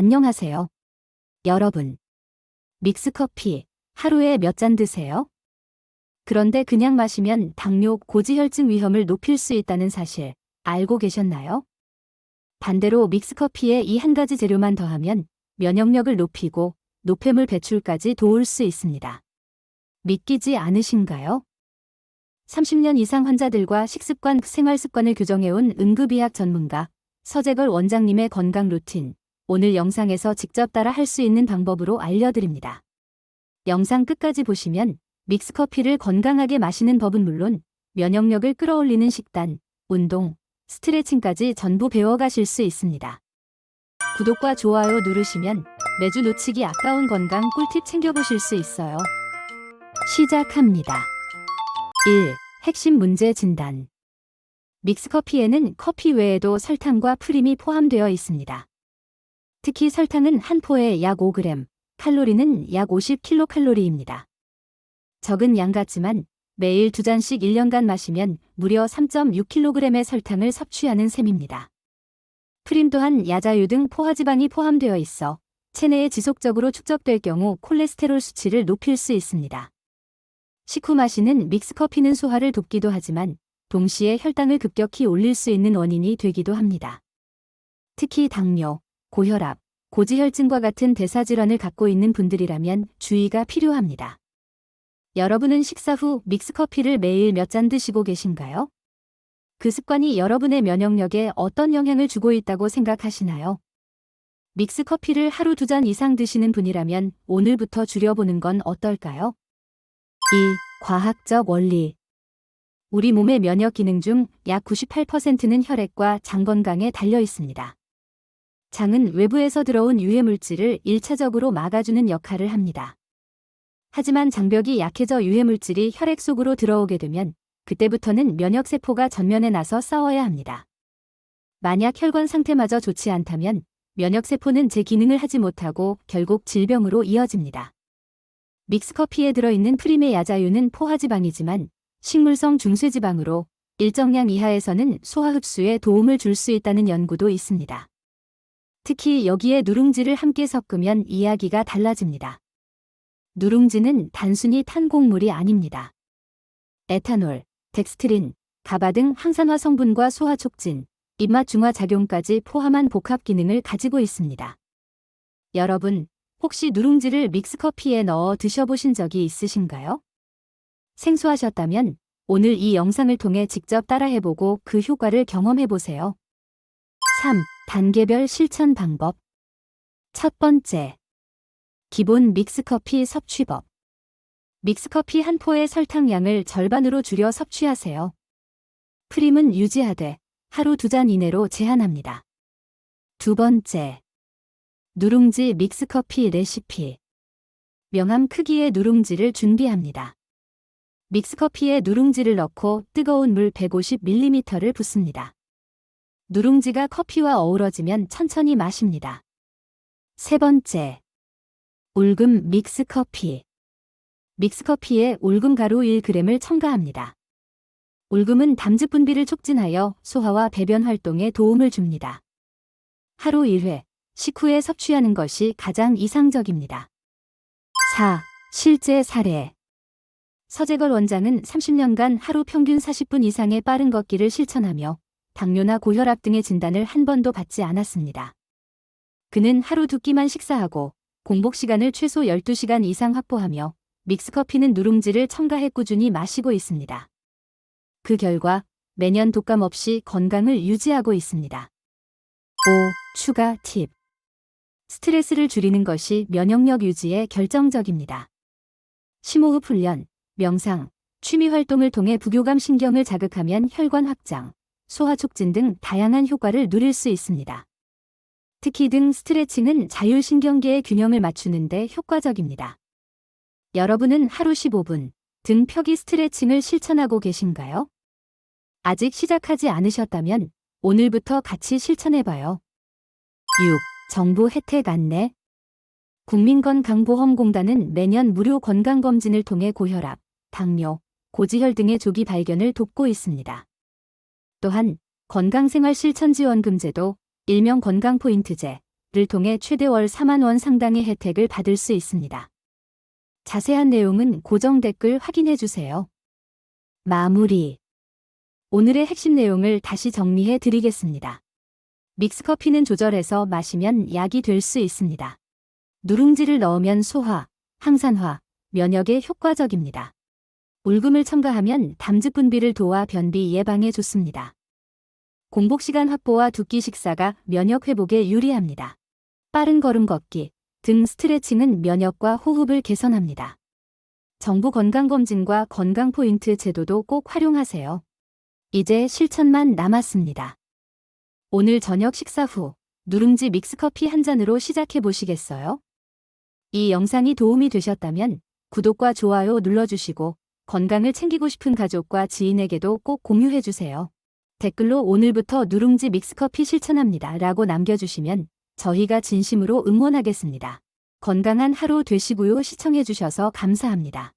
안녕하세요. 여러분, 믹스커피 하루에 몇 잔 드세요? 그런데 그냥 마시면 당뇨, 고지혈증 위험을 높일 수 있다는 사실 알고 계셨나요? 반대로 믹스커피에 이 한 가지 재료만 더하면 면역력을 높이고 노폐물 배출까지 도울 수 있습니다. 믿기지 않으신가요? 30년 이상 환자들과 식습관, 생활습관을 교정해온 응급의학 전문가 서재걸 원장님의 건강 루틴, 오늘 영상에서 직접 따라 할 수 있는 방법으로 알려드립니다. 영상 끝까지 보시면 믹스커피를 건강하게 마시는 법은 물론 면역력을 끌어올리는 식단, 운동, 스트레칭까지 전부 배워가실 수 있습니다. 구독과 좋아요 누르시면 매주 놓치기 아까운 건강 꿀팁 챙겨보실 수 있어요. 시작합니다. 1. 핵심 문제 진단. 믹스커피에는 커피 외에도 설탕과 프림이 포함되어 있습니다. 특히 설탕은 한 포에 약 5g, 칼로리는 약 50kcal입니다. 적은 양 같지만 매일 2잔씩 1년간 마시면 무려 3.6kg의 설탕을 섭취하는 셈입니다. 프림 또한 야자유 등 포화지방이 포함되어 있어 체내에 지속적으로 축적될 경우 콜레스테롤 수치를 높일 수 있습니다. 식후 마시는 믹스커피는 소화를 돕기도 하지만 동시에 혈당을 급격히 올릴 수 있는 원인이 되기도 합니다. 특히 당뇨, 고혈압, 고지혈증과 같은 대사질환을 갖고 있는 분들이라면 주의가 필요합니다. 여러분은 식사 후 믹스커피를 매일 몇 잔 드시고 계신가요? 그 습관이 여러분의 면역력에 어떤 영향을 주고 있다고 생각하시나요? 믹스커피를 하루 2잔 이상 드시는 분이라면 오늘부터 줄여보는 건 어떨까요? 2. 과학적 원리. 우리 몸의 면역 기능 중 약 98%는 혈액과 장 건강에 달려 있습니다. 장은 외부에서 들어온 유해물질을 1차적으로 막아주는 역할을 합니다. 하지만 장벽이 약해져 유해물질이 혈액 속으로 들어오게 되면 그때부터는 면역세포가 전면에 나서 싸워야 합니다. 만약 혈관 상태마저 좋지 않다면 면역세포는 제 기능을 하지 못하고 결국 질병으로 이어집니다. 믹스커피에 들어있는 프림의 야자유는 포화지방이지만 식물성 중쇄지방으로 일정량 이하에서는 소화 흡수에 도움을 줄 수 있다는 연구도 있습니다. 특히 여기에 누룽지를 함께 섞으면 이야기가 달라집니다. 누룽지는 단순히 탄곡물이 아닙니다. 에탄올, 덱스트린, 가바 등 항산화 성분과 소화 촉진, 입맛 중화 작용까지 포함한 복합 기능을 가지고 있습니다. 여러분, 혹시 누룽지를 믹스커피에 넣어 드셔보신 적이 있으신가요? 생소하셨다면 오늘 이 영상을 통해 직접 따라해보고 그 효과를 경험해보세요. 3. 단계별 실천 방법. 첫 번째. 기본 믹스커피 섭취법. 믹스커피 한 포의 설탕량을 절반으로 줄여 섭취하세요. 프림은 유지하되 하루 2잔 이내로 제한합니다. 두 번째. 누룽지 믹스커피 레시피. 명함 크기의 누룽지를 준비합니다. 믹스커피에 누룽지를 넣고 뜨거운 물 150ml를 붓습니다. 누룽지가 커피와 어우러지면 천천히 마십니다. 세 번째. 울금 믹스커피. 믹스커피에 울금가루 1g을 첨가합니다. 울금은 담즙 분비를 촉진하여 소화와 배변 활동에 도움을 줍니다. 하루 1회, 식후에 섭취하는 것이 가장 이상적입니다. 4. 실제 사례. 서재걸 원장은 30년간 하루 평균 40분 이상의 빠른 걷기를 실천하며 당뇨나 고혈압 등의 진단을 한 번도 받지 않았습니다. 그는 하루 2끼만 식사하고 공복 시간을 최소 12시간 이상 확보하며 믹스커피는 누룽지를 첨가해 꾸준히 마시고 있습니다. 그 결과 매년 독감 없이 건강을 유지하고 있습니다. 5. 추가 팁. 스트레스를 줄이는 것이 면역력 유지에 결정적입니다. 심호흡 훈련, 명상, 취미 활동을 통해 부교감 신경을 자극하면 혈관 확장, 소화 촉진 등 다양한 효과를 누릴 수 있습니다. 특히 등 스트레칭은 자율신경계의 균형을 맞추는 데 효과적입니다. 여러분은 하루 15분 등 펴기 스트레칭을 실천하고 계신가요? 아직 시작하지 않으셨다면 오늘부터 같이 실천해봐요. 6. 정부 혜택 안내. 국민건강보험공단은 매년 무료 건강검진을 통해 고혈압, 당뇨, 고지혈 등의 조기 발견을 돕고 있습니다. 또한 건강생활 실천지원금제도, 일명 건강포인트제, 통해 최대 월 4만 원 상당의 혜택을 받을 수 있습니다. 자세한 내용은 고정 댓글 확인해 주세요. 마무리. 오늘의 핵심 내용을 다시 정리해 드리겠습니다. 믹스커피는 조절해서 마시면 약이 될 수 있습니다. 누룽지를 넣으면 소화, 항산화, 면역에 효과적입니다. 울금을 첨가하면 담즙 분비를 도와 변비 예방에 좋습니다. 공복시간 확보와 두끼 식사가 면역 회복에 유리합니다. 빠른 걸음 걷기, 등 스트레칭은 면역과 호흡을 개선합니다. 정부 건강검진과 건강포인트 제도도 꼭 활용하세요. 이제 실천만 남았습니다. 오늘 저녁 식사 후 누룽지 믹스커피 한 잔으로 시작해 보시겠어요? 이 영상이 도움이 되셨다면 구독과 좋아요 눌러주시고 건강을 챙기고 싶은 가족과 지인에게도 꼭 공유해주세요. 댓글로 오늘부터 누룽지 믹스커피 실천합니다 라고 남겨주시면 저희가 진심으로 응원하겠습니다. 건강한 하루 되시고요. 시청해주셔서 감사합니다.